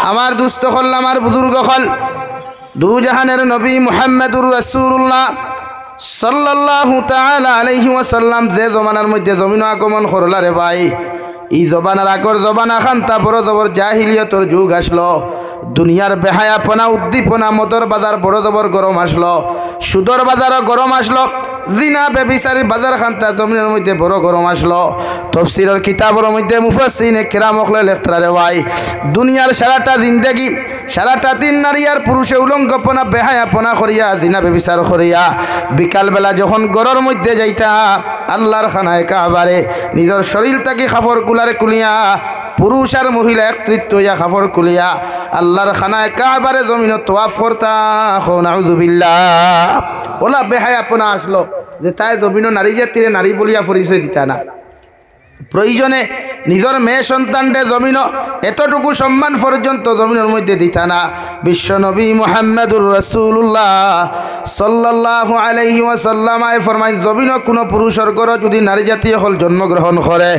আমার দুস্থ হল আমার বুজুর্গ হল দু জাহানের নবী মুহাম্মদুর রাসূলুল্লাহ সাল্লাল্লাহু তাআলা আলাইহি ওয়াসাল্লাম যে জমানার মধ্যে জমিন আগমন করলা রে ভাই এই জবানার আগর জবানা খান তারপর জবর জাহিলিয়তর যুগ আসলো দুনিয়ার বেহায়াপনা উদ্দীপনা মদর বাজার বড় জবর গরম আসলো সুদর বাজারও গরম আসলো জিনা বেবিচারির বাজার খান্তা জমিনের মধ্যে বড় গরম আসলো তফসিরের কিতাবের মধ্যে মুফাসসিরিনে কিরাম হলে লেখতরা রে ভাই দুনিয়ার সারাটা জিন্দেগি সারাটা দিন নারী আর পুরুষে উলঙ্গপনা বেহায়াপনা করিয়া জিনা বেবিচার করিয়া বিকালবেলা যখন গরর মধ্যে যাইতা আল্লাহর খানায় কাবারে নিজের শরীর থেকে কাপড় কুলারে কুলিয়া পুরুষ আর মহিলা একত্রিত হইয়া কাপড় কুলিয়া আল্লাহর খানায় কাবারে জমিন তোয়াফ করতা নাউযুবিল্লাহ ওলা বেহায়াপনা আসলো যে তাই জমিন নারী জাতিরে নারী বলিয়া পরিচয় দিতা না প্রয়োজনে নিজের মেয়ে সন্তানরে জমিন এতটুকু সম্মান পর্যন্ত জমিনের মধ্যে দিতা না বিশ্বনবী মুহাম্মদুর রাসূলুল্লাহ সাল্লাল্লাহু আলাইহি ওয়াসাল্লাম ফরমাই জমিন কোনো পুরুষের ঘর যদি নারী জাতীয় হল জন্মগ্রহণ করে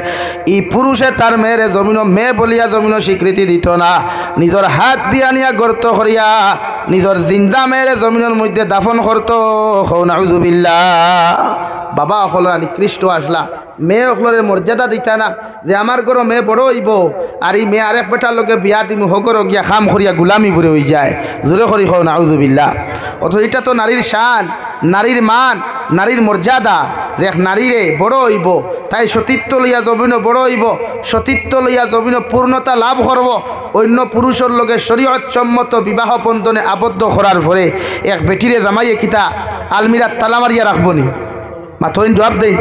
এই পুরুষে তার মেয়েরে জমিন মেয়ে বলিয়া জমিন স্বীকৃতি দিত না নিজের হাত দিয়া নিয়া গর্ত করিয়া নিজের জিন্দা মেয়েরে জমিনের মধ্যে দাফন করত নাউযুবিল্লাহ বাবা হল নিকৃষ্ট আসলা মেয়ে হলের মর্যাদা দিতা না যে আমার ঘর মেয়ে বড় হইব আর এই মেয়ে আরেক বেটার লোকে বিয়া দিমু হগর গিয়া খাম করিয়া গুলামি বুড়ে হয়ে যায় জোরে করি হও নাউযুবিল্লাহ অথচ এটা তো নারীর শান নারীর মান নারীর মর্যাদা যে নারীরে বড় হইব তাই সতীত্ব লইয়া জমিন বড় হইব সতীত্ব লইয়া জমিন পূর্ণতা লাভ করব অন্য পুরুষের লগে শরীয়ত সম্মত বিবাহ বন্ধনে আবদ্ধ করার পরে এক বেটিরে জামাইয়ে কিতা আলমিরাত তালা মারিয়া রাখবনি মাথইন জবাব দেই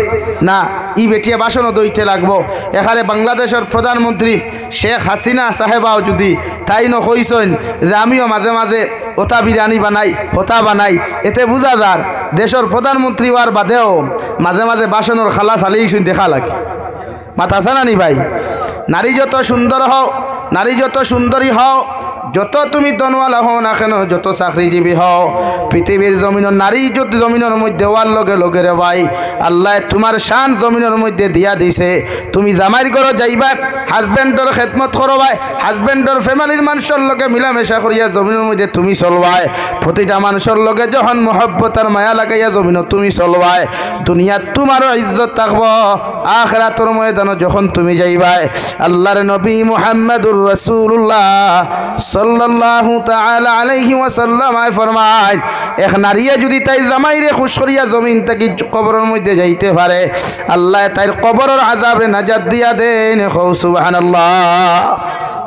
না ই বেটিয়া বাসনও দইতে লাগবো এখানে বাংলাদেশের প্রধানমন্ত্রী শেখ হাসিনা সাহেবাও যদি তাই নইছেন যে আমিও মাঝে মাঝে ওটা বিরিয়ানি বানাই হোতা বানাই এতে বুঝা যার দেশের প্রধানমন্ত্রী হওয়ার বাদেও মাঝে মাঝে বাসনের খালা চালিয়েছেন দেখা লাগে মাথা জানানি ভাই নারী যত সুন্দর হও নারী যত সুন্দরী হও যত তুমি দনওয়ালা হও না কেন যত চাকরিজীবী হও পৃথিবীর জমিনের নারী যদি জমিনের মধ্যে হওয়ার লগে লগে রে ভাই আল্লাহ তোমার শান জমিনের মধ্যে দিয়া দিছে তুমি জামাইর ঘর যাইবা হাজবেন্ডর খেদমত করবাই হাজবেন্ডর ফ্যামিলির মানুষের লগে মিলামেশা করিয়া জমিনের মধ্যে তুমি চলবাই প্রতিটা মানুষের লগে যখন মহব্বত আর মায়া লাগাইয়া জমিন তুমি চলবাই দুনিয়াত তোমারও ইজ্জত থাকব আখিরাতের ময়দানে যখন তুমি যাইবাই আল্লাহর নবী মুহাম্মদুর রাসূলুল্লাহ সাল্লাল্লাহু তাআলা আলাইহি ওয়াসাল্লাম ফরমায় এক নারীয়ে যদি তাই জামাইরে খুশ করিয়া জমিন থেকে কবরের মধ্যে যাইতে পারে আল্লাহ তার কবরের আযাবে নাজাত দিয়া দেন সুবহানাল্লাহ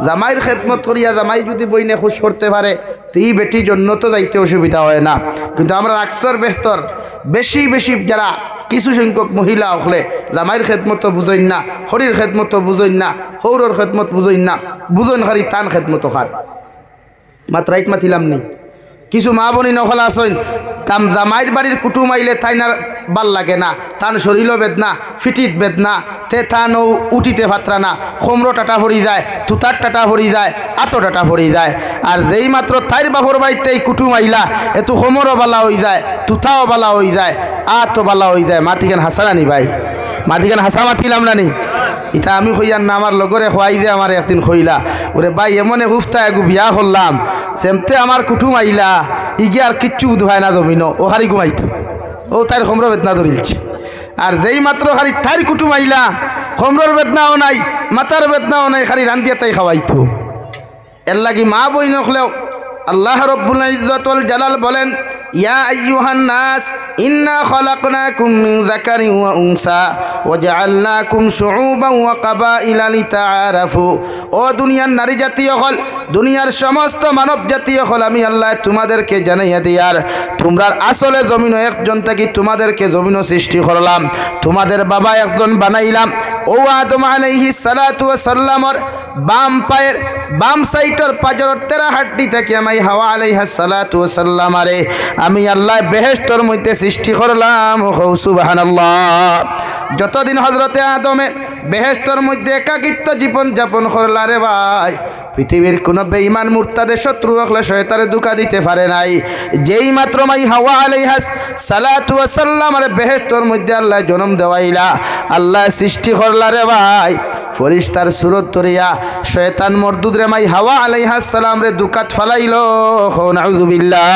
জামাইর খেদমত করিয়া জামাই যদি বইনে খুশ করতে পারে এই বেটি জন্য তো যাইতে অসুবিধা হয় না কিন্তু আমরা আকসর বেহতর বেশি বেশি যারা কিছু সংখ্যক মহিলা হলে জামাইর খেদমত বুঝইন না হরির খেদমত বুঝইন না হৌরর খেদমত বুঝইন না বুঝইন খারি তান খেদমত খান মাত্রাইট মাতিলাম নি কিছু মা বনি নখলা আসইন তাম জামাইর বাড়ির কুটুম আইলে তাইনার ভাল লাগে না তান শরীরও বেদনা ফিটিত বেদনা তে তানও উঠিতে ভাত্রা না খমরো টাটা ভরি যায় তুতার টাটা ভরি যায় আতো টাটা ভরি যায় আর যেই মাত্র তাইর বাপর বাড়িতে এই কুটুম আইলা এত খমরও বালা হয়ে যায় তুতাও বালা হয়ে যায় আতো বালা হয়ে যায় মাতিকেন হাসানানি ভাই মাতিকেন হাসা মাতিলাম নানি ইতা আমি কইয়ার না আমার লগরে খোয়াই যে আমার একদিন কইলা ওরে ভাই এমন উফতা এগু বিয়া করলাম তেমতে আমার কুটুম আইলা ইগে আর কিচ্ছু উদয় না জমিন ও হারি ঘুমাইতো ও তার খমর বেদনা ধরিলছে আর যেই মাত্র খালি তার কুটুম আইলা খমরর বেদনাও নাই মাথার বেদনাও নাই খালি রান্দিয়া তাই খাওয়াইতো এর লাগি মা বই নখলেও আল্লাহ রব্বুল ইজ্জত ওয়াল জালাল বলেন ইয়া আইয়ুহান নাস ইন্না খলাকনাকুম মিন যাকারিন ওয়া উনসা ওয়া জাআলনাকুম শুউবান ওয়া কাবাইলা লিতাআরাফু ও দুনিয়ার নারী জাতীয় হল দুনিয়ার সমস্ত মানব জাতীয় হল আমি আল্লাহ তোমাদেরকে জানাইয়া দিয়ার তোমরা আসলে জমিন একজন থেকে তোমাদেরকে জমিন সৃষ্টি করলাম তোমাদের বাবা একজন বানাইলাম ও আদম আলাইহিস সালাতু ওয়াস সালামর বাম পায়ের বাম সাইডের পাজর তেরা হাড্ডি থেকে আমি হাওয়া আলাইহিস সালাতু ওয়াস সালাম আরে আমি আল্লাহ বেহেশতের মধ্যে সৃষ্টি করলাম সুবহানাল্লাহ যতদিন হযরতে আদমে বেহেশতের মধ্যে একাকিত্ব জীবন যাপন করলা রে ভাই পৃথিবীর কোন বেঈমান মুরতাদের শত্রু হলে শয়তানে ধোঁকা দিতে পারে নাই যেই মাত্র মাই হাওয়া আলাইহিস সালাতু ওয়াস সালাম আরে বেহেশতের মধ্যে আল্লাহ জন্ম দেওয়াইলা আল্লাহ সৃষ্টি করলা রে ভাই ফরিস্তার সুরত ধরিয়া শয়তান মরদুদ রে মাই হাওয়া আলাইহিস সালাম রে দুকাত ফালাইলো নাউযুবিল্লাহ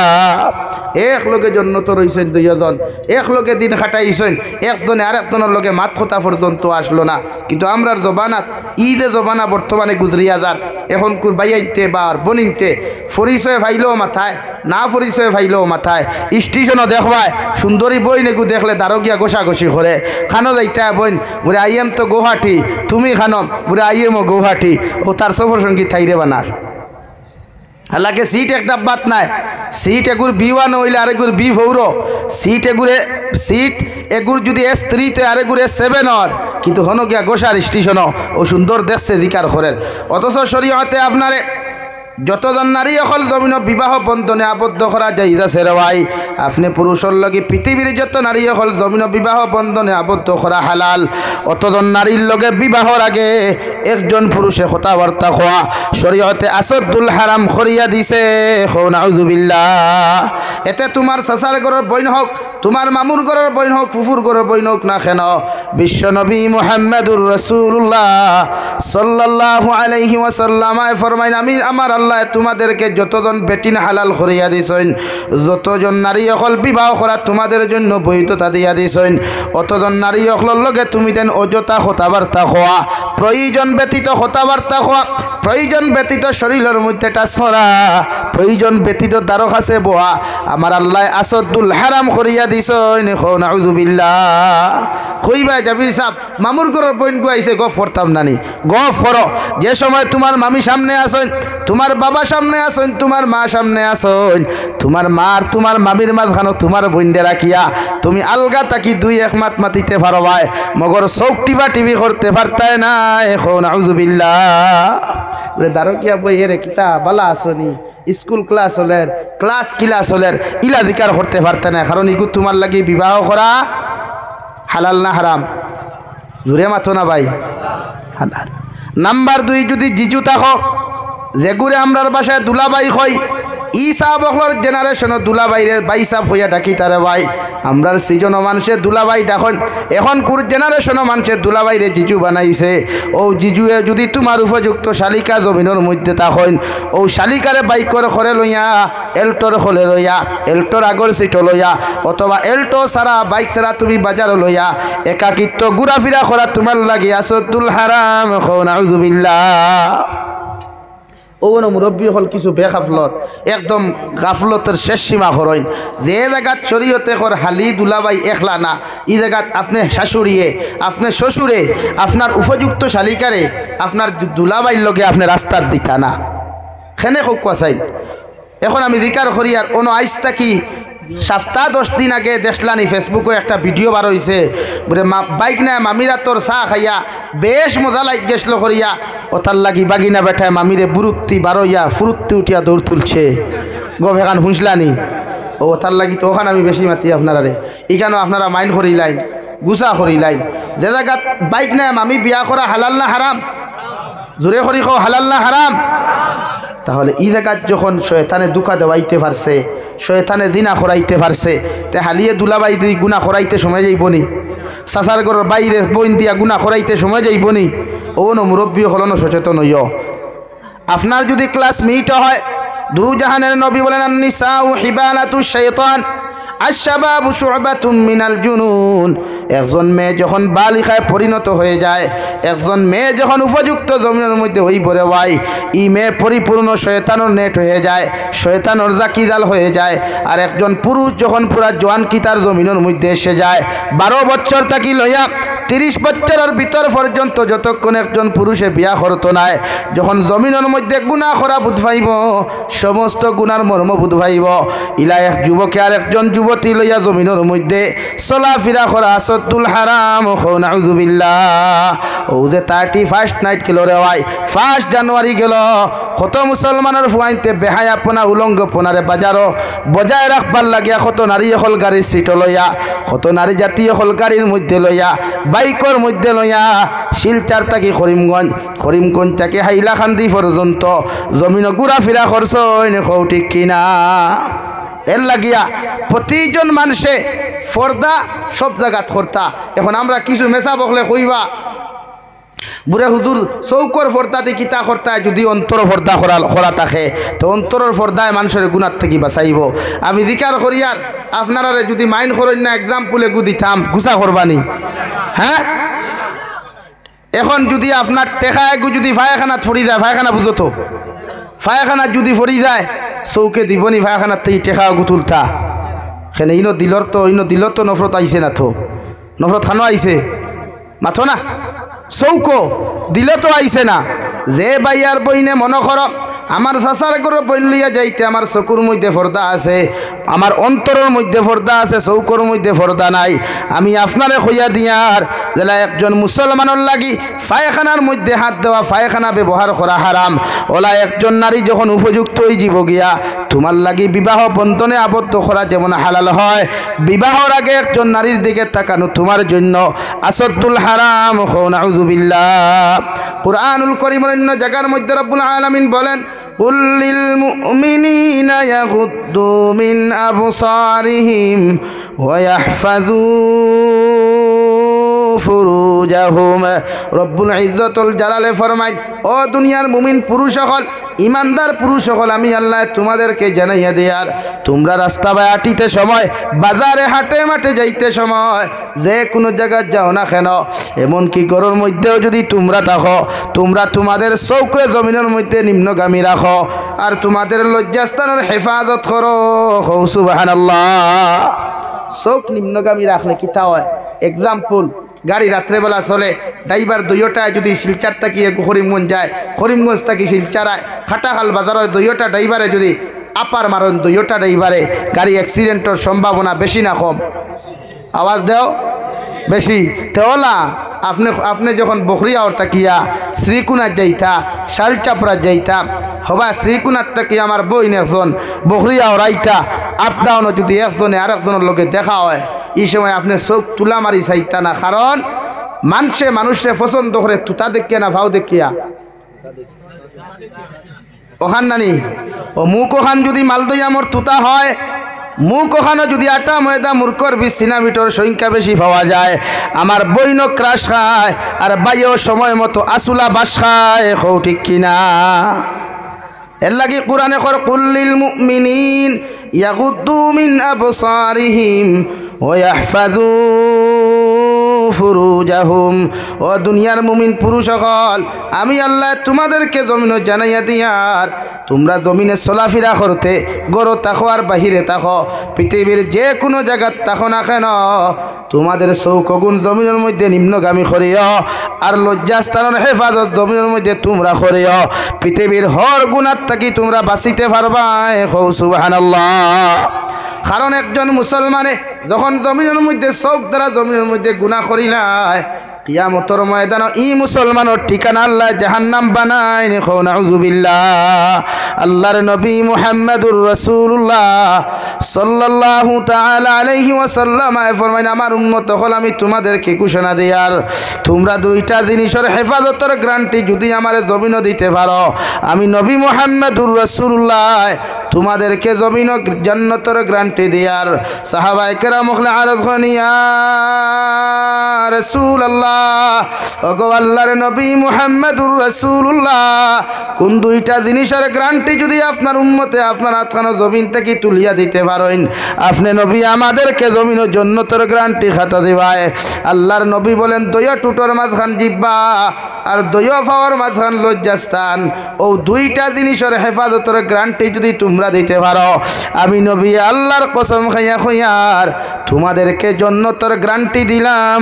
এক লগে জন্নত রইছেন দুইজন এক লগে দিন খাটাইছেন একজনে আরেকজনের লগে মাত কথা পর্যন্ত আসলো না কিন্তু আমরার জবানাত ঈদে জবানা বর্তমানে গুজরিয়া যার এখন কুর বাইয়াইতে বার বনিতে পরিচয় ভাইলেও মাথায় না পরিচয় ভাইলেও মাথায় স্টেশনও দেখবায় সুন্দরী বই নেকু দেখলে দারোগিয়া গোসাগোসি করে খানো যাইতে বইন বলে আইএম তো গুয়াহাটি তুমি খানো বলে আইএমও গুয়াহাটি ও তার সফর সঙ্গী থাইরে বানার হালাকে সিট একটা বাত নাই সিট এগুর B1 হইলে আরেগুর B4 সিট এগুরে সিট এগুর যদি S3 তে আরেগুর S7 হর কিন্তু হনো গিয়া গোসার স্টেশনও ও সুন্দর দেখছে দিকার করের অথচ শরীয়তে আপনারে যতজন নারী অকল জমিন বিবাহ বন্ধনে আবদ্ধ করা যাইতেছে রে ভাই আপনি পুরুষের লগে পৃথিবীর যত নারী অকল জমিন বিবাহ বন্ধনে আবদ্ধ করা হালাল অতজন নারীর লগে বিবাহর আগে একজন পুরুষে কথাবার্তা খোয়া শরীয়তে আসদ্দুল হারাম করিয়া দিছে নাউযুবিল্লাহ এতে তোমার চাচার ঘরের বইন হোক তোমার মামুর ঘরের বইন হোক ফুফুর ঘরের বইন হোক না কেন বিশ্বনবী মুহাম্মদুর রাসূলুল্লাহ সাল্লাল্লাহু আলাইহি ওয়াসাল্লাম ফরমাইন আমি আমার আল্লাহ তোমাদেরকে যতজন বেটিন হালাল করিয়া দিছেন যতজন নারী অকল বিবাহ করা তোমাদের জন্য বৈধতা দিয়া দিছেন অতজন নারী অকলের লগে তুমি দেন অযথা কথাবার্তা হওয়া প্রয়োজন ব্যতীত কথাবার্তা হওয়া প্রয়োজন ব্যতীত শরীরের মধ্যে টাছরা প্রয়োজন ব্যতীত দ্বারো কাছে বোয়া আমার আল্লাহ আসদ্দুল হারাম করিয়া দিছেন নাউযুবিল্লাহ কইবা জাবির সাহেব মামুর ঘরের বইন গুয়াইছে গফ করতাম নানি গফ করো যে সময় তোমার মামি সামনে আসেন তোমার বাবা সামনে আসেন তোমার মা সামনে আসেন তোমার মার তোমার মামির মাঝখানো তোমার বইন্ডে রাখিয়া তুমি আলগা তাকি দুই এক মাত মাতিতে পারো ভাই মগর চৌক টিপা টিভি করতে পারতায় না এখন নাউযুবিল্লাহ বলে দারকিয়া বই এরে কিতা বালা আসনি স্কুল ক্লাস হলের ক্লাস ক্লাস হলের ইলাধিকার করতে পারতে না কারণ ইগু তোমার লাগি বিবাহ করা হালাল না হারাম জুড়ে মাথো না ভাই হালাল নাম্বার 2 যদি জিজু থাকো যেগুরে আমরার বাসায় দুলাবাই হয় ই সাহাব অকলর জেনারেশন দুলাবাইরে বাই সাহাব হইয়া ডাকি তারে ভাই আমরার সিজন মানুষের দুলাবাই ডাকন এখন কুর জেনারেশন মানুষের দুলাবাইরে জিজু বানাইছে ও জিজুয়ে যদি তোমার উপযুক্ত শালিকা জমিনের মধ্যে থাকেন ও শালিকারে বাইকর করে লইয়া এল্টোর হলে লইয়া এল্টোর আগর সিট লইয়া অথবা এল্টো সারা বাইক সারা তুমি বাজার লইয়া একাকিত্ব ঘুরাফিরা করা তোমার লাগে আসদ্দুল হারাম নাউযুবিল্লাহ ওনো মুরব্বী হল কিছু বেগাফলত একদম গাফলতের শেষ সীমা করেন যে জায়গাত শরীয়তে কর হালি দুলাবাই একলা না এই জায়গাত আপনি শাশুড়িয়ে আপনি শ্বশুরে আপনার উপযুক্ত শালিকারে আপনার দুলাবাইর লগে আপনি রাস্তার দিতা না খেনে হোক চাই এখন আমি দিকার করি আর অন্য আইসটা কি সপ্তাহ 10 দিন আগে দেখলানি ফেসবুকে একটা ভিডিও বার হয়েছে বলে বাইক না মামিরা তোর চাহ খাইয়া বেশ মজা লাগ গেছিল করিয়া ওতার লাগি বাগিনা বেঠায় মামিরে বুরুত্তি বারইয়া ফুরুত্তি উঠিয়া দৌড় তুলছে গভ এখান শুনছিলানি ও ওতার লাগি তো ওখানে আমি বেশি মাতি আপনারা রে এখানেও আপনারা মাইন্ড করি লাইন গুছা করি লাইন যে জায়গাত বাইক না মামি বিয়া করা হালাল না হারাম জোরে করি খাও হালাল না হারাম তাহলে এই জায়গাত যখন শয়তানে দুঃখা দেওয়াইতে পারছে শয়তানে দিনা করাইতে পারছে তে হালিয়ে দুলাবাই দি গুণা করাইতে সময় যাইবনি চাচার ঘরের বাইরে বইন দিয়া গুণা করাইতে সময় যাইবনি ও ন মুরব্বী হলনো সচেতন হইও আপনার যদি ক্লাস মিট হয় দু জাহানের নবী বলেন আন-নিসাউ হিবালাতুশ শাইতান আশ-শাবাবু শু'বাতুম মিনাল জুনুন একজন মেয়ে যখন বালিকায় পরিণত হয়ে যায় একজন মেয়ে যখন উপযুক্ত জমিনের মধ্যে হই পড়ে ভাই ই মেয়ে পরিপূর্ণ শয়তানের নেট হয়ে যায় শয়তানের জাকিজাল হয়ে যায় আর একজন পুরুষ যখন পুরা জওয়ান কিতার জমিনের মধ্যে এসে যায় 12 বছর থাকি লইয়া 30 বছরের ভিতর পর্যন্ত যতক্ষণ একজন পুরুষে বিয়া করতো নাই যখন জমিনের মধ্যে গুনাহ করা বুঝ পাইব সমস্ত গুনার মর্ম বুঝ পাইব ইলা এক যুবকে আর একজন যুবতী লইয়া জমিনের মধ্যে চলাফেরা করা আসদ্দুল হারাম নাউযুবিল্লাহ ও যে 31st নাইট গেল রে ভাই 1 জানুয়ারি গেল কত মুসলমানের ফুয়াইতে বেহায়াপনা উলঙ্গপনারে বাজারও বজায় রাখবার লাগিয়া কত নারী হল গাড়ির সিট লইয়া কত নারী জাতীয় হল গাড়ির মধ্যে লইয়া বাইকর মধ্যে লইয়া শিলচার থেকে করিমগঞ্জ থেকে হাইলাকান্দি পর্যন্ত জমিন ঘুরাফেরা করছ ঠিক কিনা এর লাগিয়া প্রতিজন মানুষে ফর্দা সব জায়গাত করতা এখন আমরা কিছু মেসা বকলে কইবা বুড়ে হুজুর চৌকর ফর্দাতে কিতা কর্তায় যদি অন্তর ফর্দা করা থাকে তো অন্তরের ফর্দায় মানুষের গুণার থেকে বাঁচাইব। আমি জিকার করিয়ার আপনারা যদি মাইন্ড করেন না এক্সাম্পলে গু দিতাম গুছা করবানি। হ্যাঁ, এখন যদি আপনার টেকা এগু যদি ফায়খানা ছড়ি যায়, ফায়খানা বুঝো তো, ফায়খানা যদি ফড়ি যায় চৌকে দিবনি ফায়খানার থেকে টেকা এগু তুলতা সেনে ইনো দিলর তো নফরত আইছে না, তো নফরত খানো আইছে মাথো না, চৌকো দিলে তো আইছে না। যে বাইয়ার বইনে মনে কর আমার চাচার করে বইন লইয়া যাইতে আমার চকুর মধ্যে পর্দা আছে, আমার অন্তরের মধ্যে পর্দা আছে, চৌকর মধ্যে পর্দা নাই, আমি আপনারে কইয়া দিয়ার জেলা একজন মুসলমানের লাগি ফায়খানার মধ্যে হাত দেওয়া, ফায়খানা ব্যবহার করা হারাম। ওলা একজন নারী যখন উপযুক্ত হয়ে যাব গিয়া তোমার লাগি বিবাহ বন্ধনে আবদ্ধ করা যেমন হালাল হয়, বিবাহর আগে একজন নারীর দিকে তাকানো তোমার জন্য আসদ্দুল হারাম। নাউযুবিল্লাহ। কুরআনুল কারীমের অন্য জায়গার মধ্যে রব্বুল আলামিন বলেন কুল লিল মুমিনিনা ইয়াগুদ্দু মিন আবসারিহিম ওয়া ইয়াহফাযু ফুরুজাহুম। রব্বুল ইজ্জতুল জালালে ফরমায়, ও দুনিয়ার মুমিন পুরুষ সকল, ইমানদার পুরুষ সকল, আমি আল্লাহ তোমাদেরকে জানাইয়া দেয়ার তোমরা রাস্তা বা হাঁটিতে সময়, বাজারে হাটে মাঠে যাইতে সময়, যে কোনো জায়গায় যাও না কেন, এমনকি ঘরের মধ্যেও যদি তোমরা থাকো, তোমরা তোমাদের চৌকরে জমিনের মধ্যে নিম্নগামী রাখো আর তোমাদের লজ্জাস্থানের হেফাজত করো। সুবহানাল্লাহ। চৌক নিম্নগামী রাখলে কি তা হয়? এক্সাম্পল, গাড়ি রাত্রেবেলা চলে, ড্রাইভার দইটায় যদি শিলচার তাকিয়ে করিমগঞ্জ যায়, করিমগঞ্জ থাকি শিলচারায়, খাটাখাল বাজারে দইটা ড্রাইভারে যদি আপার মারণ, দইটা ড্রাইভারে গাড়ি অ্যাক্সিডেন্টের সম্ভাবনা বেশি না কম? আওয়াজ দেও বেশি। তেওলা আপনি যখন বখরিয়াওর তাকিয়া শ্রীকুনার যাইতা, শালচাপড়া যাইতা, হবা শ্রীকুনার তাকি আমার বইন একজন বখরিয়াওর আইতা, আপ ডাউনও যদি একজনে আর একজনের লোকে দেখা হয়, এই সময় আপনি চোখ তুলা মারি চাইতা না, কারণ মানুষে পছন্দ করে তুতা দেখিয়া না ভাও দেখিয়া ওখান নানি। ও মুখ ওখান যদি মালদই আমার তুতা হয়, মুখ ওখানে যদি আটা ময়দা মূর্খর 20 সিনামিটার সংখ্যা বেশি পাওয়া যায়, আমার বইন ক্রাশ খায় আর বাইও সময় মতো আসুলা বাস খায়। হও ঠিক কিনা? এর লাগি কোরআনে কর কুল লিল মুমিনিন ইয়াগুদ্দু মিন আবসারিহিম ওয়া ইয়াহফাযু ফুরুজাহুম। ও দুনিয়ার মুমিন পুরুষ সকল, আমি আল্লাহ তোমাদেরকে জমিনে জানাইয়া দিয়ার তোমরা জমিনে চলাফেরা করতে, গরো তাকো আর বাহিরে তাকো, পৃথিবীর যে কোনো জায়গার তাকো না কেন, তোমাদের চৌকগুণ জমিনের মধ্যে নিম্নগামী করিও আর লজ্জাস্থানের হেফাজত জমিনের মধ্যে তোমরা করিও। পৃথিবীর হর গুণার থাকি তোমরা বাঁচিতে পারবা। সুবহানাল্লাহ। কারণ একজন মুসলমানে যখন জমিনের মধ্যে চৌক দ্বারা জমিনের মধ্যে গুনাহ করিলায়, কিয়ামতের ময়দানে ই মুসলমানের ঠিকানা আল্লাহ জাহান্নাম বানায়। নাউযুবিল্লাহ। আল্লাহর নবী মুহাম্মদুর রাসূলুল্লাহ সাল্লাল্লাহু তাআলা আলাইহি ওয়াসাল্লাম ফরমায়, আমার উম্মত হল আমি তোমাদেরকে ঘোষণা দেই, আর তোমরা দুইটা জিনিসের হেফাজতের গ্যারান্টি যদি আমার জমিন দিতে পারো, আমি নবী মুহাম্মদুর রাসূলুল্লাহ তোমাদেরকে জমিন জান্নাতের গ্যারান্টি দেয়ার। সাহাবায়ে কেরাম আরজ করেন, ইয়া রাসূলুল্লাহ, ওগো আল্লাহর নবী মুহাম্মদুর রাসূলুল্লাহ, কোন দুইটা জিনিসের গ্যারান্টি যদি আপনার উম্মতে আপনার হাতখানা জমিন থেকে তুলিয়া দিতে পারেন, আপনি নবী আমাদেরকে জমিন ও জান্নাতের গ্যারান্টি খাতা দিবায়। আল্লাহর নবী বলেন, দয়া টুটোর মাঝখান জিব্বা আর দয়া পাওয়ার মাঝখান লজ্জাস্থান, ও দুইটা জিনিসের হেফাজতের গ্যারান্টি যদি তোমরা দিতে পারো, আমি নবী আল্লাহর কসম খাইয়া খইয়ার তোমাদেরকে জান্নাতের গ্যারান্টি দিলাম।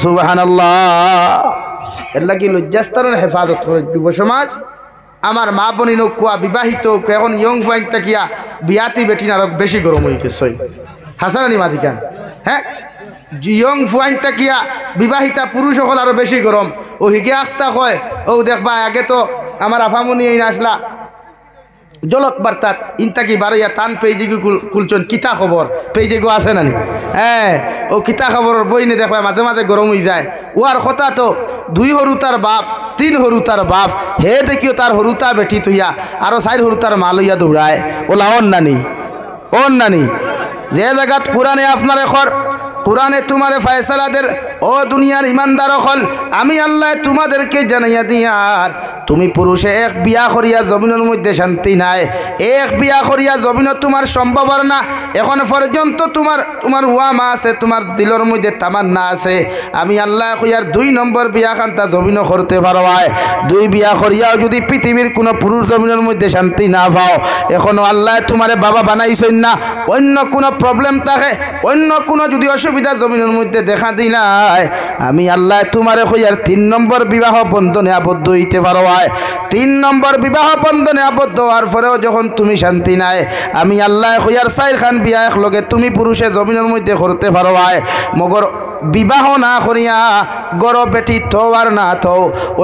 সুবহানাল্লাহ। এর লাগি লজ্জাস্থানের হেফাজত করে যুব সমাজ, আমার মা বোনি নকুয়া বিবাহিত এখন ইয়ং ফাইন তাকিয়া বিয়াতি বেটি নারক বেশি গরম হয়ে গেছে। হাসানি মাদিকান, হ্যাঁ, ইয়ং ফুয়াইন তাকিয়া বিবাহিতা পুরুষ সকল আরো বেশি গরম। ও হিগে আখতা কয়, ও দেখবা আগে তো আমার আফামনি এই আসলা জলক বার্তাত ইনতাকি বারইয়া তান পেজেগু কুলচন কিতা খবর পেজেগু আছে নানি, হ্যাঁ, ও কিতা খবরের বইনে দেখবা মাঝে মাঝে গরম হয়ে যায়। ও আর কথা তো 2 হরুতার বাপ 3 হরুতার বাপ, হে দেখিও তার হরুতা বেটি তুইয়া আরো 4 হরুতার মাল হইয়া দৌড়ায়। ওলা অন নানি যে জায়গাত কোরআনে আপনার এখর, কোরআনে তোমারে ফয়সালাদের ও দুনিয়ার ইমানদার হল আমি আল্লাহ তোমাদেরকে জানাইয়া দিয়ার তুমি পুরুষে এক বিয়া করিয়া জমিনের মধ্যে শান্তি নাই এক বিয়া করিয়া জমিন তোমার সম্ভব না এখন পর্যন্ত তোমার ওয়ামা আছে তোমার দিলের মধ্যে তামান্না আছে আমি আল্লাহ কইয়ার 2 নম্বর বিয়া খান্তা জমিন করতে পারো হয় 2 বিয়া করিয়াও যদি পৃথিবীর কোনো পুরুষ জমিনের মধ্যে শান্তি না পাও এখনো আল্লাহ তোমারে বাবা বানাইছেন না অন্য কোনো প্রবলেম থাকে অন্য কোনো যদি অসুবিধা জমিনের মধ্যে দেখা দিলাই আমি আল্লাহ তোমারে কইয়ার 3 নম্বর বিবাহ বন্ধনে আবদ্ধ হইতে পারো হয় 3 নম্বর বিবাহ বন্ধনে আবদ্ধ হওয়ার পরেও যখন তুমি শান্তি নাই আমি আল্লাহ কইয়ার 4 খান বিয়া একলগে তুমি পুরুষে জমিনের মধ্যে করতে পারো হয় মগর বিবাহ না করিয়া গড় বেটি তো আর না তো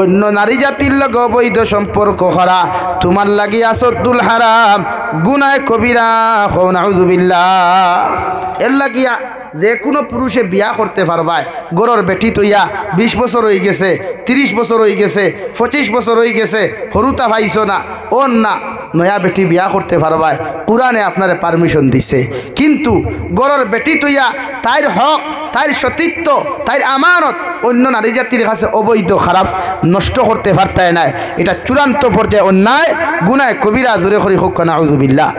অন্য নারী জাতির লগে অবৈধ সম্পর্ক করা তোমার লাগি আসদ্দুল হারাম গুনাহ কবিরা হও নাউযুবিল্লাহ এর লাগিয়া যে কোনো পুরুষে বিয়া করতে পারবায় গড়র বেটি তৈয়া 20 বছর হয়ে গেছে 30 বছর হয়ে গেছে 25 বছর হয়ে গেছে হরুতা ভাইছো না ওর না নয়া বেটি বিয়া করতে পারবায় কুরআনে আপনারে পারমিশন দিছে কিন্তু গড়র বেটি তৈয়া তাইর হক তাইর সতীত্ব তাইর আমানত অন্য নারী জাতির কাছে অবৈধ খারাপ নষ্ট করতে পারতায় না এটা চূড়ান্ত পর্যায়ে অন্যায় গুনাহ কবিরা জোরে করি হোক নাউযুবিল্লাহ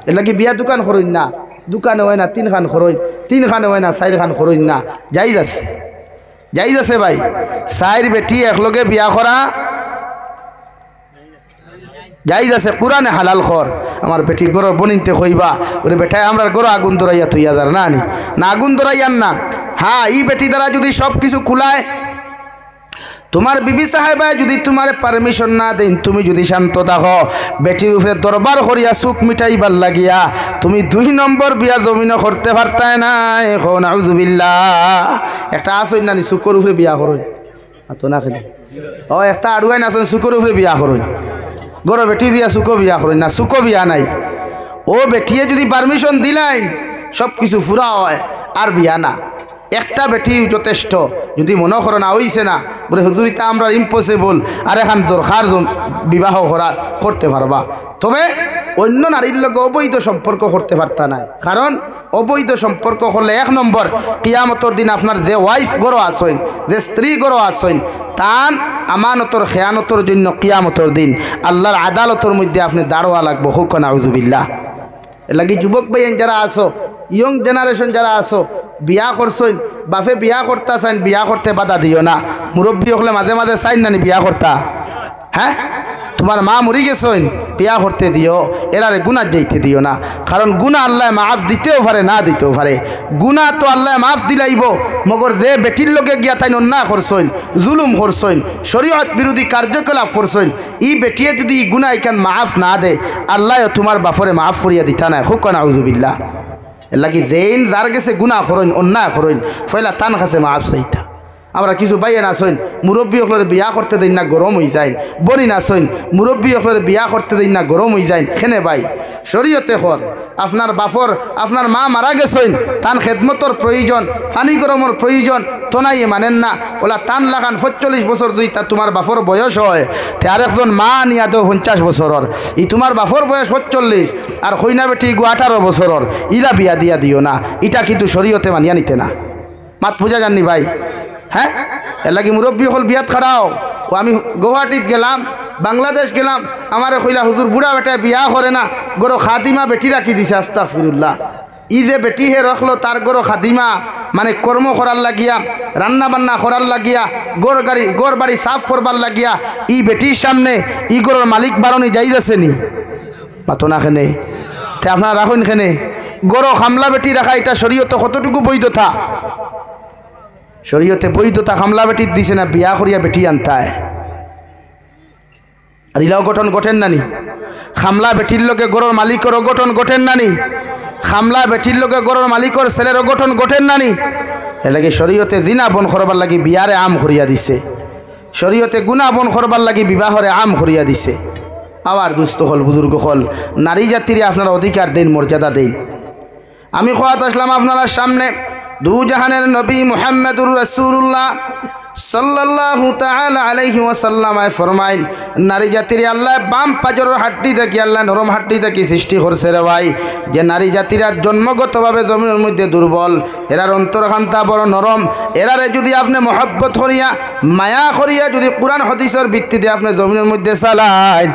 এর লাগি বিয়া দোকান করুন না দোকানে হয় না 3 খান খরচ 3 খানে হয় না 4 খান খরচ না যাইজ আছে ভাই 4 বেটি একলগে বিয়া করা যাইজ আছে কুরআনে হালাল কর আমার বেটি গরর বনিতে কইবা ওরে বেটায় আমরা গর আগুন ধরাইয়া তুইয়া যার না আগুন ধরাইয়ান না হ্যাঁ এই বেটি দ্বারা যদি সব কিছু খুলায় তোমার বিবি সাহেবা যদি তোমার পারমিশন না দেন তুমি যদি শান্ত থাকো বেটির উপরে দরবার করিয়া সুখ মিটাইবার লাগিয়া তুমি 2 নম্বর বিয়া জমিন করতে পারতায় না এখন নাউযুবিল্লাহ একটা আসই নানি সুকর উপরে বিয়া করুন তো না খেলে ও একটা আড়ুয়াই না সুকর উপরে বিয়া করুন গরো বেটি দিয়া সুকো বিয়া করুন না সুকো বিয়া নাই ও বেটিয়ে যদি পারমিশন দিলেন সব কিছু ফুরা হয় আর বিয়া না একটা বেটি যথেষ্ট যদি মনে করো না হইছে না বলে হুজুরিতা আমরা ইম্পসিবল আর এখন দরকার বিবাহ করতে পারবা তবে অন্য নারীর লগে অবৈধ সম্পর্ক করতে পারতা না কারণ অবৈধ সম্পর্ক করলে 1 নম্বর কিয়ামতের দিন আপনার যে ওয়াইফ গরো আসেন যে স্ত্রী গরো আসেন তান আমানতর খেয়ানতর জন্য কিয়ামতের দিন আল্লাহর আদালতের মধ্যে আপনি দাঁড়োয়া লাগবো হুক নাউযুবিল্লাহ এর লাগি যুবক ভাই যারা আসো ইয়ং জেনারেশন যারা আসো বিয়া করছেন বাপে বিয়া করতা চাইন বিয়া করতে বাধা দিও না মুরব্বী হলে মাঝে মাঝে চাইন নানি বিয়া করতা হ্যাঁ তোমার মা মরি গেছেন বিয়া করতে দিও এরারে গুনাহ যাইতে দিও না কারণ গুনাহ আল্লাহ মাফ দিতেও পারে না দিতেও পারে গুনাহ তো আল্লাহ মাফ দিলাইব মগর যে বেটির লগে গিয়া তাই অন্যায় করছেন জুলুম করছেন শরীয়ত বিরোধী কার্যকলাপ করছেন ই বেটিয়ে যদি গুনাহ এখান মাফ না দে আল্লাহ তোমার বাপরে মাফ করিয়া দিতা না হুক নাউযুবিল্লাহ এর লাগি যেইন যার গেছে গুনাহ করইন অন্যায় করইন ফয়লা তান কাছে মাফ চাইতা আমরা কিছু বাইয়ে নাচইন মুরব্বী হলের বিয়া করতে দিন না গরম হয়ে যায় বনি নাচইন মুরব্বী হলের বিয়া করতে দিন না গরম হয়ে যায় খেনে ভাই শরীয়তে হর আপনার বাপর আপনার মা মারা গেছেন তান খেদমতর প্রয়োজন পানি গরমের প্রয়োজন তোনাই মানেন না ওলা তান লাগান 45 বছর যদি তা তোমার বাপর বয়স হয় তে আরেকজন মা নিয়া দেও 50 বছরের ই তোমার বাপর বয়স 45 আর কইনা বেটি 18 বছরের ইলা বিয়া দিয়া দিও না এটা কিন্তু শরীয়তে মানিয়া নিতে না মাত বুঝা জাননি ভাই হ্যাঁ এর লাগি মুরব্বী হল বিয়াত খাড়াও ও আমি গুয়াহাটিত গেলাম বাংলাদেশ গেলাম আমারে কইলা হুজুর বুড়া বেটায় বিয়া করে না গরো খাদিমা বেটি রাখি দিছে আস্তাগফিরুল্লাহ ই যে বেটি হে রাখলো তার গরো খাদিমা মানে কর্ম করার লাগিয়া রান্না বান্না করার লাগিয়া গোর বাড়ি সাফ করবার লাগিয়া ই বেটির সামনে ই গরোর মালিক বারণী যাই যাচ্ছেনি মাতো না খেনে তে আপনারা রাখুন খেনে গরো খামলা বেটি রাখা এটা শরীয়তে কতটুকু বৈধতা শরীয়তে বৈধতা খামলা বেটির দিছে না বিয়া করিয়া বেটি আনতায় আর ইলাও গঠন গঠেন নানি খামলা বেটির লোকে গরুর মালিকেরও গঠন গঠেন নানি খামলা বেটির লোকে গরুর মালিকের ছেলেরও গঠন গঠেন নানি এ লাগে শরীয়তে দিনা বন করবার লাগি বিয়ারে আম করিয়া দিছে শরীয়তে গুণা বন করবার লাগি বিবাহরে আম করিয়া দিছে আবার দুস্থ হল বুজুর্গ হল নারী জাতিরে আপনার অধিকার দিন মর্যাদা দিন আমি খোয়াত আসলাম আপনার সামনে দু জাহানের নবী মুহাম্মদুর রাসূলুল্লাহ সাল্লাল্লাহু তাআলা আলাইহি ওয়াসাল্লাম ফরমাইন নারী জাতির আল্লাহ বাম পাজরের হাড্ডি থেকে আল্লাহ নরম হাড্ডি থেকে সৃষ্টি করছে রে ভাই যে নারী জাতিরা জন্মগতভাবে জমিনের মধ্যে দুর্বল এরার অন্তরখান্তা বড় নরম এরারে যদি আপনি মহব্বত করিয়া মায়া করিয়া যদি কোরআন হাদিসের ভিত্তিতে আপনি জমিনের মধ্যে চালাইন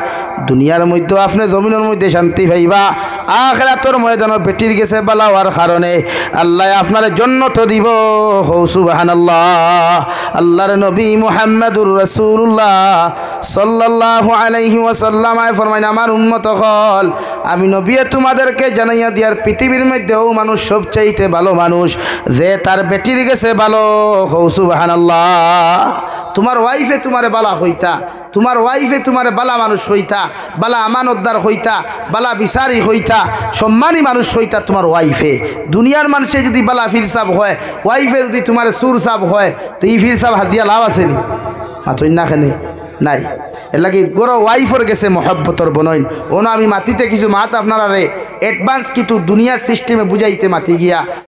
দুনিয়ার মধ্যে আপনি জমিনের মধ্যে শান্তি পাইবা আখিরাতের ময়দানে বেটির গেছে বালা হওয়ার কারণে আল্লাহ আপনার জান্নাত দিব সুবহানাল্লাহ আল্লাহর নবী মুহাম্মদুর রাসূলুল্লাহ সাল্লাল্লাহু আলাইহি ওয়াসাল্লাম ফরমায় আমার উম্মত হল আমি নবী তোমাদেরকে জানাইয়া দিয়ার পৃথিবীর মধ্যেও মানুষ সবচাইতে ভালো মানুষ যে তার বেটির গেছে ভালো সুবহানাল্লাহ তোমার ওয়াইফে তোমারে বালা হইতা তোমার ওয়াইফে তোমার বালা মানুষ হইতা বালা আমানতদার হইতা বালা বিচারি হইতা সম্মানী মানুষ হইতা তোমার ওয়াইফে দুনিয়ার মানুষে যদি বালা ফিরসাব হয় ওয়াইফে যদি তোমার সুর সাব হয় তো এই ফিরসাব হাতিয়া লাভ আছে নি মাতই না খেনে নাই এর লাগে গরো ওয়াইফর গেছে মহব্বতর বনইন ওনা আমি মাতিতে কিছু মাত আপনারা রে অ্যাডভান্স কিন্তু দুনিয়ার সিস্টেমে বুঝাইতে মাতি গিয়া